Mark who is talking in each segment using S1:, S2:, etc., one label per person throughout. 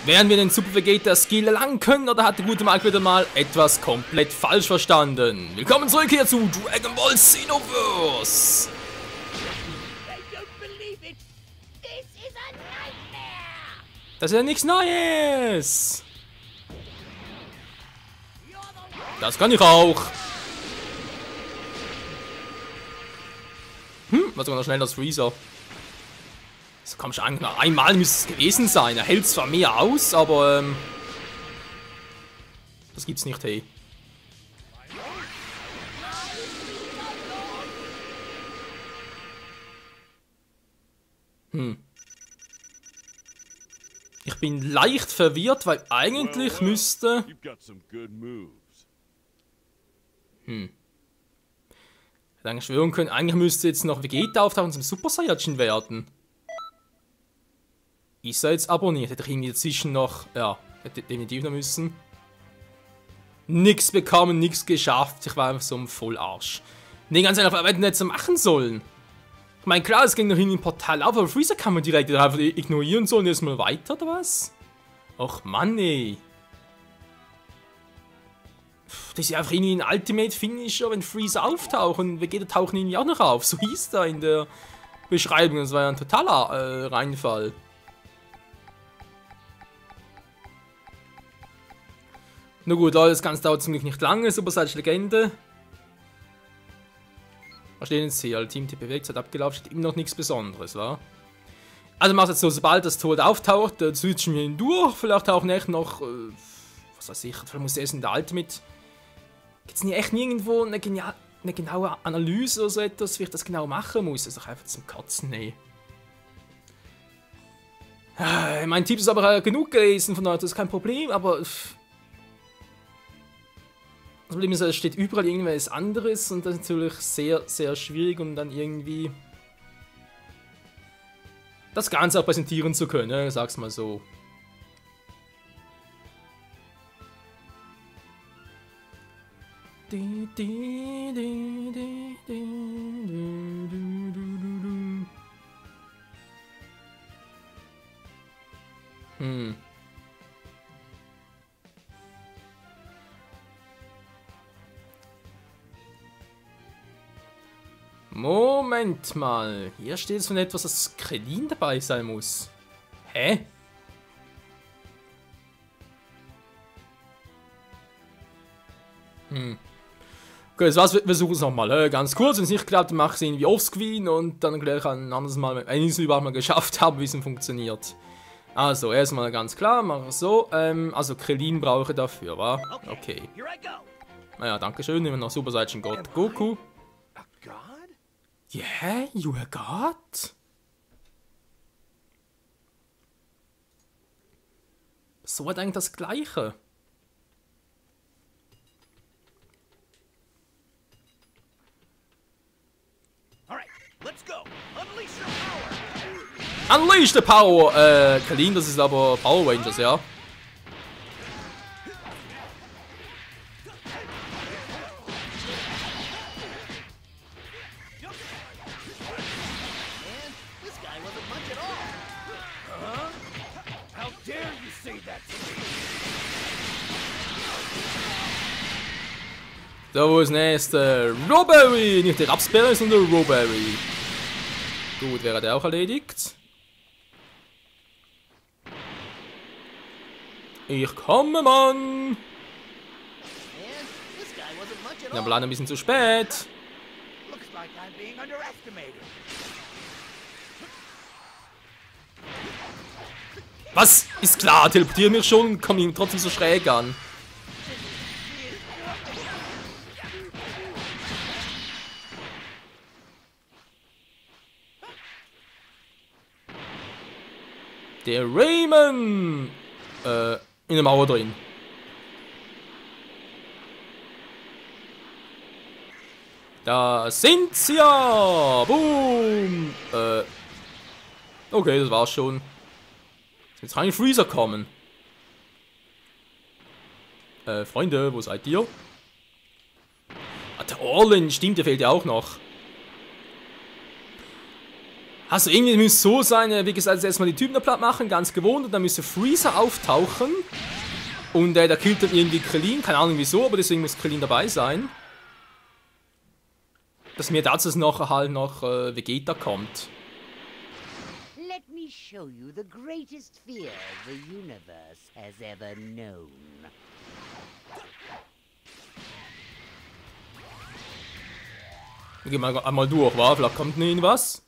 S1: Werden wir den Super Vegeta Skill erlangen können oder hat der gute Mark wieder mal etwas komplett falsch verstanden? Willkommen zurück hier zu Dragon Ball Xenoverse! Das ist ja nichts Neues! Das kann ich auch! Was sogar noch schneller als Freezer. So komm schon an, nach einmal müsste es gewesen sein. Er hält zwar mehr aus, aber das gibt's nicht, hey. Ich bin leicht verwirrt, weil eigentlich müsste... Ich hätte eigentlich schwören können, eigentlich müsste jetzt noch Vegeta auftauchen zum Super Saiyajin werden. Ist er jetzt abonniert? Hätte ich irgendwie dazwischen noch... Ja, hätte definitiv noch müssen. Nix bekommen, nix geschafft. Ich war einfach so ein Vollarsch. Nee, ganz einfach, was hätten wir jetzt machen sollen? Ich meine, klar, es ging noch hin im Portal auf, aber Freezer kann man direkt einfach ignorieren sollen und jetzt mal weiter, oder was? Och Mann, ey. Das ist einfach irgendwie ein Ultimate-Finisher, wenn Freezer auftaucht und Vegeta tauchen irgendwie auch noch auf. So hieß da in der Beschreibung. Das war ja ein totaler Reinfall. Na gut, Leute, das Ganze dauert ziemlich nicht lange. Super Saiyajin Legende. Was steht jetzt hier? Team-Tipp bewegt, Zeit abgelaufen, steht immer noch nichts Besonderes, wa? Also macht jetzt so, sobald das Tod auftaucht, switchen wir ihn durch. Vielleicht auch echt noch, was weiß ich, vielleicht muss erst in der Ultimate. Gibt es nicht echt nirgendwo eine genaue Analyse oder so etwas, wie ich das genau machen muss? Das ist doch einfach zum Kotzen, ey. Mein Tipp ist aber genug gelesen von euch, das ist kein Problem, aber... Das Problem ist, es steht überall irgendwas anderes und das ist natürlich sehr, sehr schwierig, um dann irgendwie das Ganze auch präsentieren zu können, ne? Sag's mal so. Moment mal, hier steht es von etwas, dass Krillin dabei sein muss. Hä? Gut, das war's, wir versuchen es nochmal. Ganz kurz, wenn es nicht klappt, dann mache ich es irgendwie offscreen und dann gleich ein anderes Mal, wenn ich es überhaupt mal geschafft habe, wie es funktioniert. Also, erstmal ganz klar, mache ich so. Also Krillin brauche ich dafür, wa? Okay. Naja, danke schön, nehmen wir noch Super Saiyajin God Goku. Yeah, you a god? So hat eigentlich das Gleiche. Unleash the power! Krillin, das ist aber Power Rangers, ja. So, wo ist nächste? Robberry! Nicht der Rapsberry, sondern der Robberry. Gut, wäre der auch erledigt. Ich komme, Mann! Ja, aber leider ein bisschen zu spät. Was? Ist klar, teleportieren mich schon und komme ihm trotzdem so schräg an. Der Raymond! In der Mauer drin. Da sind sie ja! Boom! Okay, das war's schon. Jetzt kann ein Freezer kommen. Freunde, wo seid ihr? Ah, der Orlin, stimmt, der fehlt ja auch noch. Also irgendwie müsste es so sein, wie gesagt, erstmal die Typen da platt machen, ganz gewohnt, und dann müsste Freezer auftauchen. Und der killt dann irgendwie Krillin, keine Ahnung wieso, aber deswegen muss Krillin dabei sein. Dass mir dazu nachher halt noch Vegeta kommt.
S2: Let me show you the greatest fear the universe has ever known.
S1: Wir gehen mal einmal durch, wa? Vielleicht kommt noch irgendwas.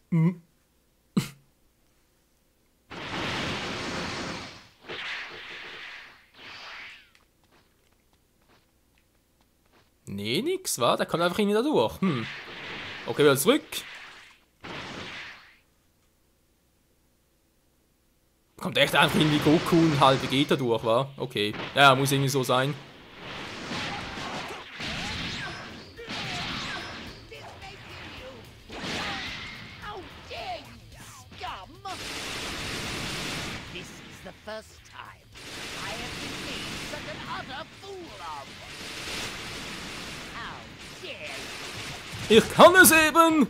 S1: Nee, nix, wa? Der kommt einfach irgendwie da durch. Okay, wieder zurück. Kommt echt einfach irgendwie Goku und halt Vegeta durch, wa? Okay. Ja, muss irgendwie so sein. Ich kann es eben!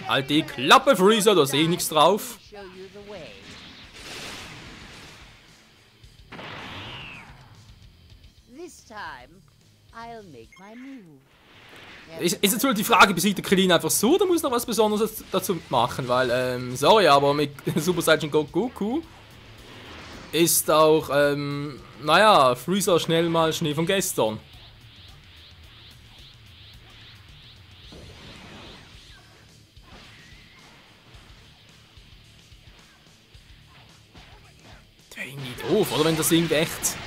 S1: Halt die Klappe, Freezer, da sehe ich nichts drauf. Ist natürlich die Frage, besiegt der Krillin einfach so, oder muss noch was Besonderes dazu machen? Weil, sorry, aber mit Super Saiyan Goku ist auch, naja, Freezer schnell mal Schnee von gestern. Das wäre irgendwie doof, oder? Wenn das irgendwie echt...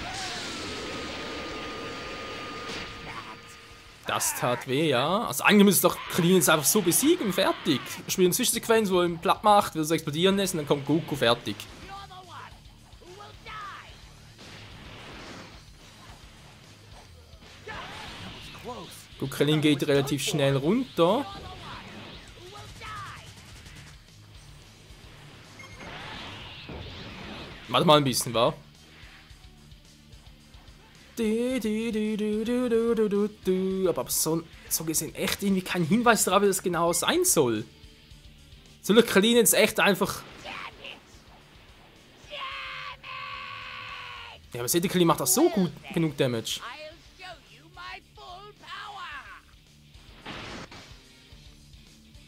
S1: Das tat weh, ja. Also eigentlich müsste doch Krillin jetzt einfach so besiegen, fertig. Spielen eine Zwischensequenz, wo er ihn platt macht, will es explodieren lässt und dann kommt Goku, fertig. Gut, Krillin geht relativ schnell runter. Warte mal ein bisschen, wa? Aber so gesehen echt irgendwie kein Hinweis darauf, wie das genau sein soll. Soll der Krillin jetzt echt einfach... Ja, aber seht ihr, Krillin macht das so gut genug Damage.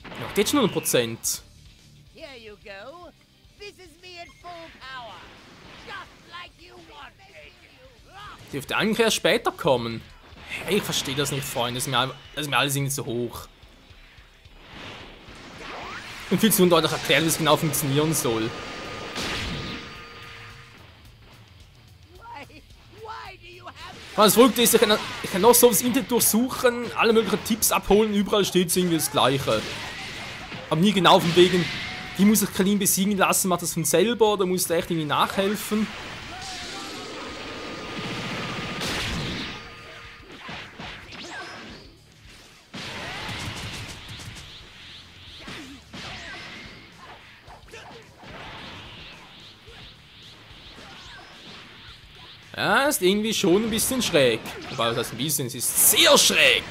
S1: Ja, geht schon 100%. Die dürfte eigentlich erst später kommen. Hey, ich verstehe das nicht, Freunde. Das ist mir alles irgendwie zu hoch. Und viel zu undeutlich erklären, wie es genau funktionieren soll. Das Verrückte ist, ich kann noch so das Internet durchsuchen, alle möglichen Tipps abholen, überall steht irgendwie das Gleiche. Aber nie genau von wegen, wie muss ich Krillin besiegen lassen, macht das von selber oder muss der echt irgendwie nachhelfen? Ja, ist irgendwie schon ein bisschen schräg. Wobei, das heißt ein bisschen, es ist sehr schräg.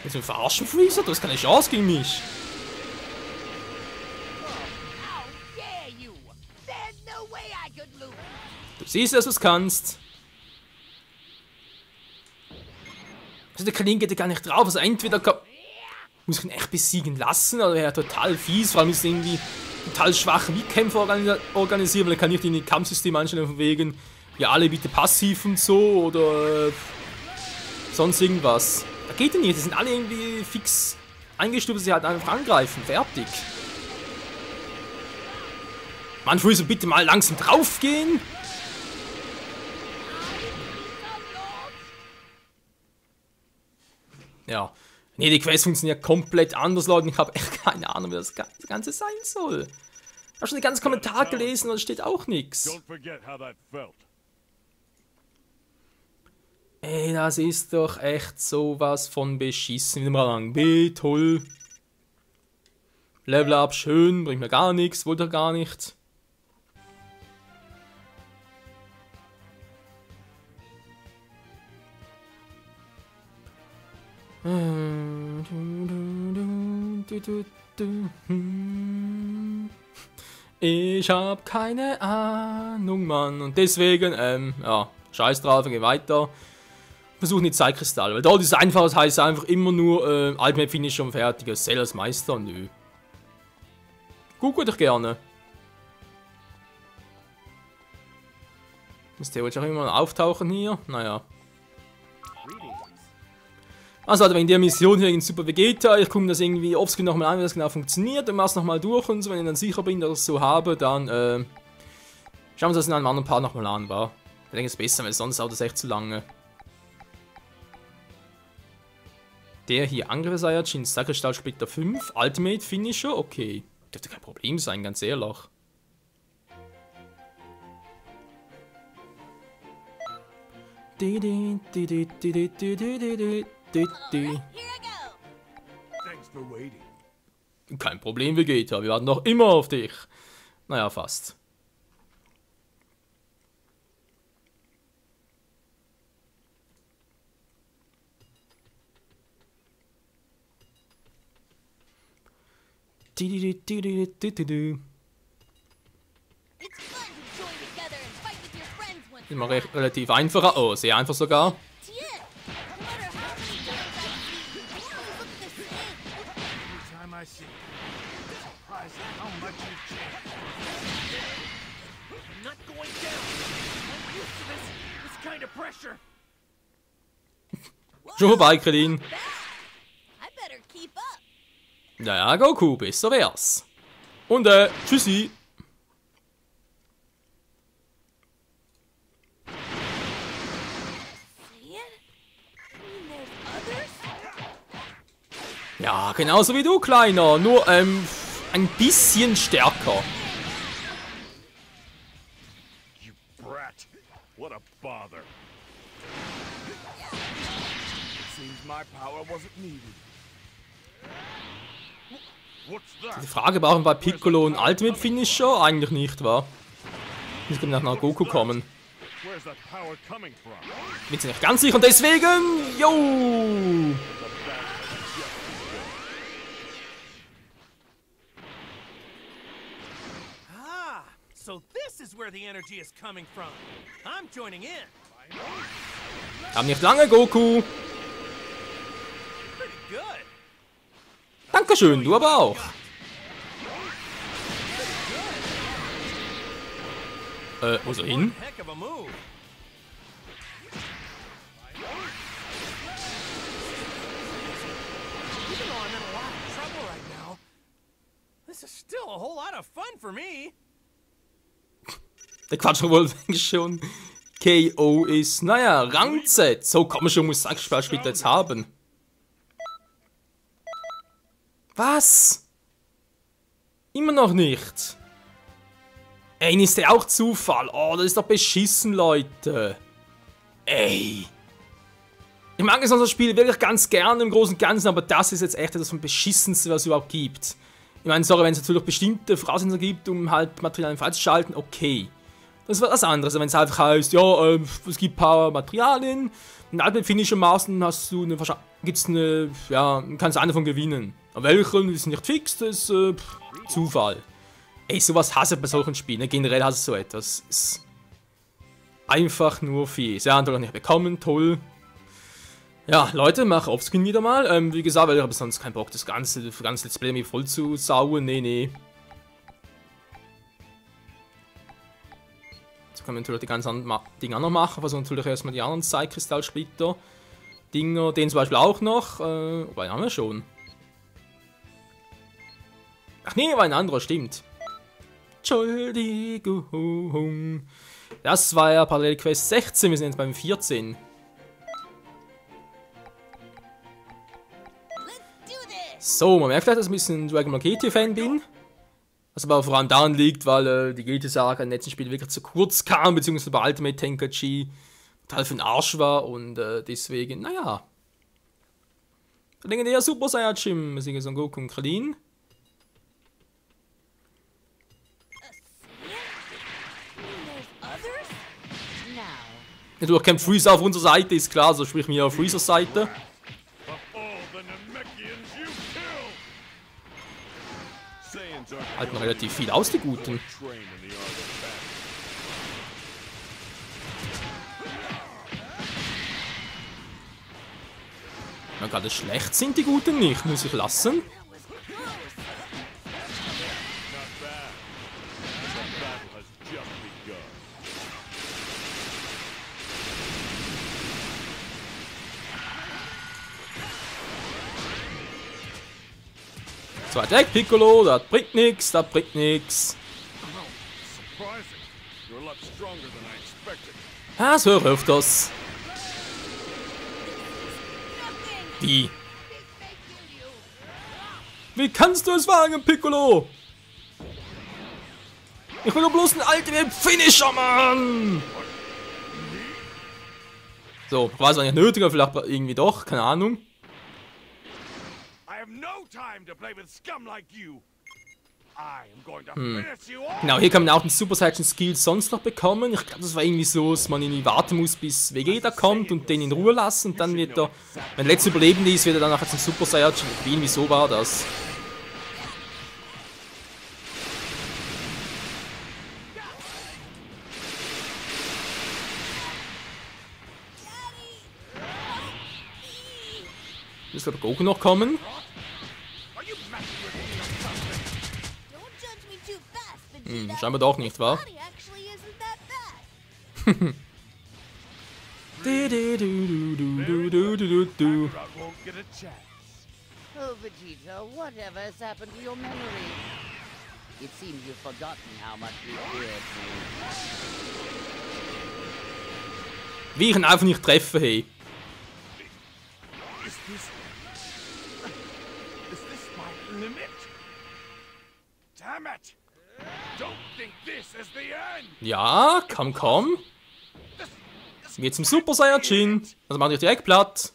S1: Willst du mich verarschen, Freezer? Du hast keine Chance gegen mich. Du siehst, dass du es kannst. Also der Krillin geht ja gar nicht drauf. Also entweder muss ich ihn echt besiegen lassen, oder er total fies, vor allem ist er irgendwie total schwach Weitkämpfe organisieren, weil er kann nicht in die Kampfsystem einstellen von wegen, ja alle bitte passiv und so, oder sonst irgendwas. Da geht ja nicht, die sind alle irgendwie fix eingestuft, dass sie halt einfach angreifen, fertig. Mann, Freezer, bitte mal langsam draufgehen. Ja. Nee, die Quest funktioniert komplett anders, Leute. Ich habe echt keine Ahnung, wie das Ganze sein soll. Ich habe schon den ganzen Kommentar gelesen und es steht auch nichts. Ey, das ist doch echt sowas von beschissen. Wieder mal lang. B, toll. Level up, schön, bringt mir gar nichts, wollte er gar nicht. Ich hab keine Ahnung, Mann. Und deswegen, ja, scheiß drauf, wir gehen weiter. Versuchen die Zeitkristalle. Weil dort ist es einfach, das heißt einfach immer nur Ultimate Finisher und fertig. Cell als Meister, nö. Gut, ich gerne. Muss theoretisch auch immer mal auftauchen hier. Naja. Also wegen der Mission hier in Super Vegeta, ich gucke mir das irgendwie offscreen nochmal an, wie das genau funktioniert und mach's nochmal durch und so, wenn ich dann sicher bin, dass ich es so habe, dann schauen wir uns das in einem anderen Part nochmal an, war. Ich denke, es ist besser, weil sonst dauert das echt zu lange. Der hier, Angriff Saiyajin, Kristallsplitter 5, Ultimate Finisher, okay. Dürfte kein Problem sein, ganz ehrlich. Kein Problem, Vegeta, wir warten noch immer auf dich. Naja, fast. Immer relativ einfacher. Oh, sehr einfach sogar. Schon vorbei, Krillin. Naja, Goku, besser wär's. Und tschüssi. Ja, genauso wie du, Kleiner. Nur, ein bisschen stärker.
S3: You brat. What a bother. Seems my power wasn't needed.
S1: Die Frage, brauchen bei Piccolo einen Ultimate Finisher? Eigentlich nicht, wa? Ich kann nach Goku kommen. Bin mir nicht ganz sicher und deswegen, yo!
S4: Ah, so this is where the energy is coming from. I'm joining in.
S1: Hab nicht lange, Goku.
S4: Pretty good.
S1: Dankeschön, du aber auch. Wo soll hin?
S4: Heck of a move. Even though I'm in a lot of trouble right now, this is still a whole lot of fun for me.
S1: Der Quatsch wohl schon KO ist. Naja, Rangset. So komm schon, muss Sackspiel später jetzt haben. Was? Immer noch nicht. Ey, ist der auch Zufall? Oh, das ist doch beschissen, Leute. Ey. Ich mag so ein Spiel wirklich ganz gerne im Großen und Ganzen, aber das ist jetzt echt das vom Beschissensten, was es überhaupt gibt. Ich meine, sorry, wenn es natürlich bestimmte Voraussetzungen gibt, um halt Materialien freizuschalten, okay. Das ist was anderes, wenn es einfach heißt, ja, es gibt ein paar Materialien, ein Ultimate Finisher machst, dann hast du kannst du eine davon gewinnen. Aber welchen ist nicht fix, das ist Zufall. Ey, sowas hasse ich bei solchen Spielen. Generell hasse ich so etwas. Ist einfach nur fies. Ja, natürlich nicht bekommen, toll. Ja, Leute, mach offscreen wieder mal. Wie gesagt, weil ich habe sonst keinen Bock, das ganze Let's Play mir voll zu sauen. Nee. Jetzt können wir natürlich die ganzen Dinger noch machen. Versuchen natürlich erstmal die anderen Zeitkristallsplitter. Dinger, den zum Beispiel auch noch. Wobei haben wir schon. Ach nee, war ein anderer, stimmt. Entschuldigung. Das war ja Parallelquest 16, wir sind jetzt beim 14. So, man merkt vielleicht, dass ich ein bisschen Dragon Ball GT Fan bin. Was aber vor allem daran liegt, weil die GT-Saga im letzten Spiel wirklich zu kurz kam, beziehungsweise bei Ultimate Tenkaichi total für den Arsch war und deswegen, naja. Der legendäre Super Saiyajin, wir sind Son Goku und Krillin. Natürlich kein Freezer auf unserer Seite, ist klar, so sprich mir auf Freezers Seite. Halten relativ viel aus, die Guten.
S3: Train in the art of battle.
S1: Na, gerade schlecht sind die Guten nicht, muss ich lassen.
S3: Not bad. The battle has just begun.
S1: So weit weg, Piccolo, das bringt nix, das bringt nix.
S3: Surprising. You're a lot stronger than I expected.
S1: Ah, so höre auf das. Wie? Wie kannst du es wagen, Piccolo? Ich will nur bloß einen Ultimate Finisher, Mann! So, war es eigentlich nötig, aber vielleicht irgendwie doch, keine Ahnung.
S3: I have no time to play with scum like you. I am going to finish you all.
S1: Genau, hier kann man auch den Super Saiyan Skill sonst noch bekommen. Ich glaube, das war irgendwie so, dass man irgendwie warten muss, bis Vegeta kommt und den in Ruhe lassen. Und dann wird er, wenn der letzte Überlebende ist, wird er dann nachher zum Super Saiyan. Irgendwie so war das. Muss der Goku noch kommen?
S3: Are you messing with me or something?
S5: Don't judge me too fast, Vegeta.
S1: Scheinbar doch nicht, wa?
S5: Body actually isn't that bad.
S3: Kakarot won't get a chance.
S2: Oh, Vegeta, whatever has happened to your memory? It seems you've forgotten how much we feared you.
S1: Wie ich ihn einfach nicht treffe, hey.
S3: Is this my limit? Damn it! Don't think this is the end!
S1: Ja, komm. Geht zum Super Saiyajin. Also mach ich direkt platt.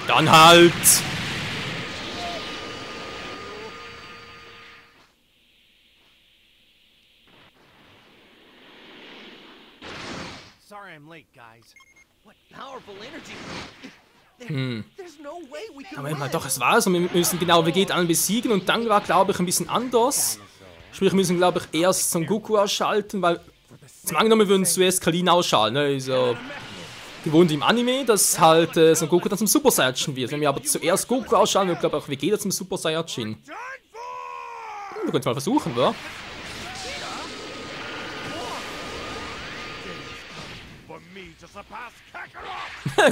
S1: Dann halt.
S4: Sorry I'm late, guys. What powerful energy. There's no way we can
S1: Moment mal,
S4: win.
S1: doch, es war so. Wir müssen genau Vegeta besiegen und dann war, glaube ich, ein bisschen anders. Sprich, wir müssen, glaube ich, erst Son Goku ausschalten, weil zum angenommen, wir würden zuerst Krillin ausschalten. Ne? Ist ja gewohnt im Anime, dass halt Son Goku dann zum Super Saiyajin wird. Wenn wir aber zuerst Goku ausschalten, wird, glaube ich, auch Vegeta zum Super Saiyajin.
S3: Done for!
S1: Wir können es mal versuchen, wa?
S3: For me to surpass Kakarot!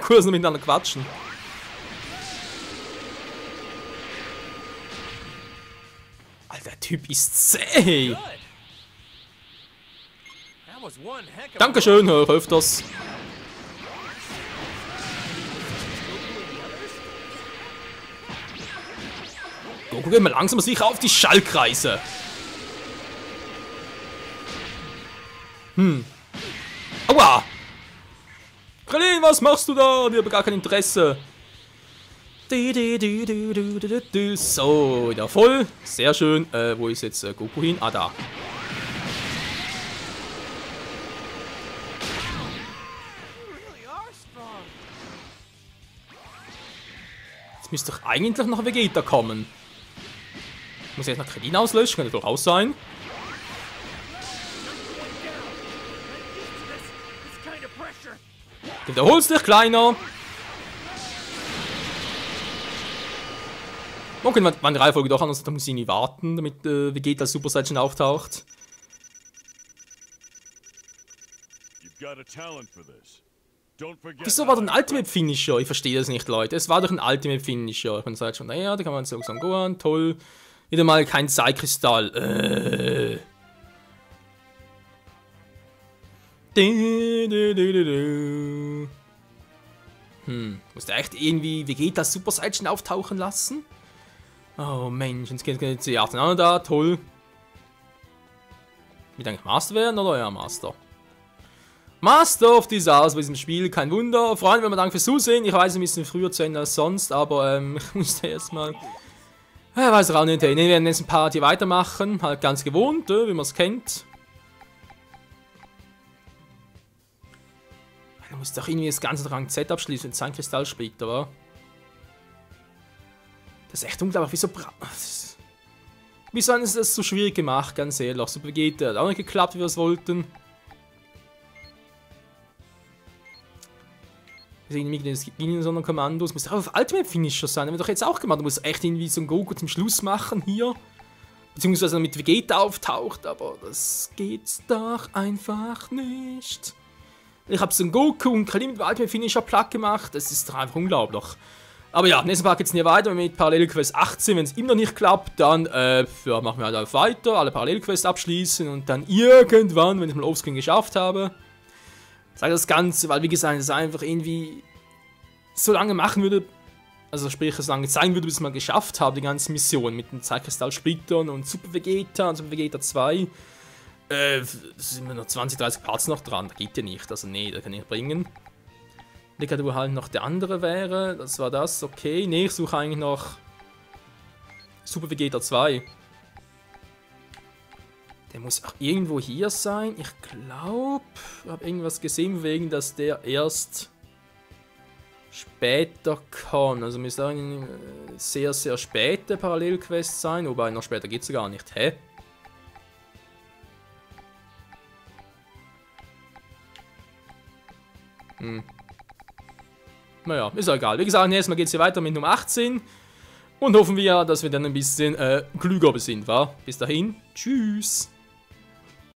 S1: Cool, dass wir miteinander quatschen. Alter, der Typ ist zäh.
S4: Good. That was one heck of a
S1: Dankeschön, hör öfters. Goku, geh mal langsam sicher auf die Schallkreise. Aua! Krillin, was machst du da? Ich habe gar kein Interesse. So, wieder voll. Sehr schön. Wo ist jetzt Goku hin? Ah, da.
S4: really are strong.
S1: Jetzt müsste doch eigentlich noch Vegeta kommen. Muss ich jetzt noch Krillin auslöschen? Könnte doch raus sein.
S3: This kind of pressure!
S1: Du wiederholst dich, Kleiner. Okay, war die Reihenfolge doch anders, da muss ich nie warten, damit Vegeta als Super Saiyan auftaucht.
S3: You've got a talent for this. Don't forget.
S1: Wieso war das ein Ultimate Finisher? Ich verstehe das nicht, Leute. Es war doch ein Ultimate Finisher. Und sagt schon, naja, da kann man so Gohan, toll. Wieder mal kein Zeitkristall. Muss der echt irgendwie Vegeta als Super Saiyan auftauchen lassen? Oh Mensch, jetzt geht jetzt die Arten da, toll. Wird eigentlich Master werden, oder? Ja, Master. Master of Disaster bei diesem Spiel, kein Wunder. Freunde, wenn wir danke fürs Zusehen. Ich weiß, ein bisschen früher zu Ende als sonst, aber ich musste erstmal. Weiß auch nicht, wir werden jetzt ein paar hier weitermachen. Halt ganz gewohnt, wie man es kennt. Da muss doch irgendwie das ganze Rang Z abschließen, sein Kristallsplitter, oder? Das ist echt unglaublich, Wieso haben sie das so schwierig gemacht, ganz ehrlich? Super Vegeta hat auch nicht geklappt, wie wir es wollten. Es gibt in so einem Kommando, es muss auch auf Ultimate Finisher sein, haben wir doch jetzt auch gemacht. Du musst echt irgendwie so einen Goku zum Schluss machen hier. Beziehungsweise er mit Vegeta auftaucht, aber das geht's doch einfach nicht. Ich habe so einen Goku und Krillin mit Ultimate Finisher platt gemacht, das ist doch einfach unglaublich. Aber ja, nächsten Part geht's nie weiter mit Parallelquest 18. Wenn es immer noch nicht klappt, dann ja, machen wir halt auch weiter, alle Parallelquests abschließen und dann irgendwann, wenn ich mal Offscreen geschafft habe, sage das Ganze, weil wie gesagt, es einfach irgendwie so lange machen würde, also sprich, so lange zeigen würde, bis ich es mal geschafft habe, die ganze Mission mit den Zeitkristall-Splittern und Super Vegeta und Super Vegeta 2. Sind wir noch 20, 30 Parts noch dran, das geht ja nicht, also nee, das kann ich nicht bringen. Wenn du halt noch der andere wäre, das war das, okay. Nee, ich suche eigentlich noch Super Vegeta 2. Der muss auch irgendwo hier sein. Ich glaube, ich habe irgendwas gesehen, wegen, dass der erst später kann. Also müsste eine sehr, sehr späte Parallelquest sein. Wobei, noch später geht es gar nicht. Hä? Naja, ist auch egal. Wie gesagt, nächstes Mal geht es hier weiter mit Nummer 18. Und hoffen wir, dass wir dann ein bisschen klüger sind, wa? Bis dahin, tschüss.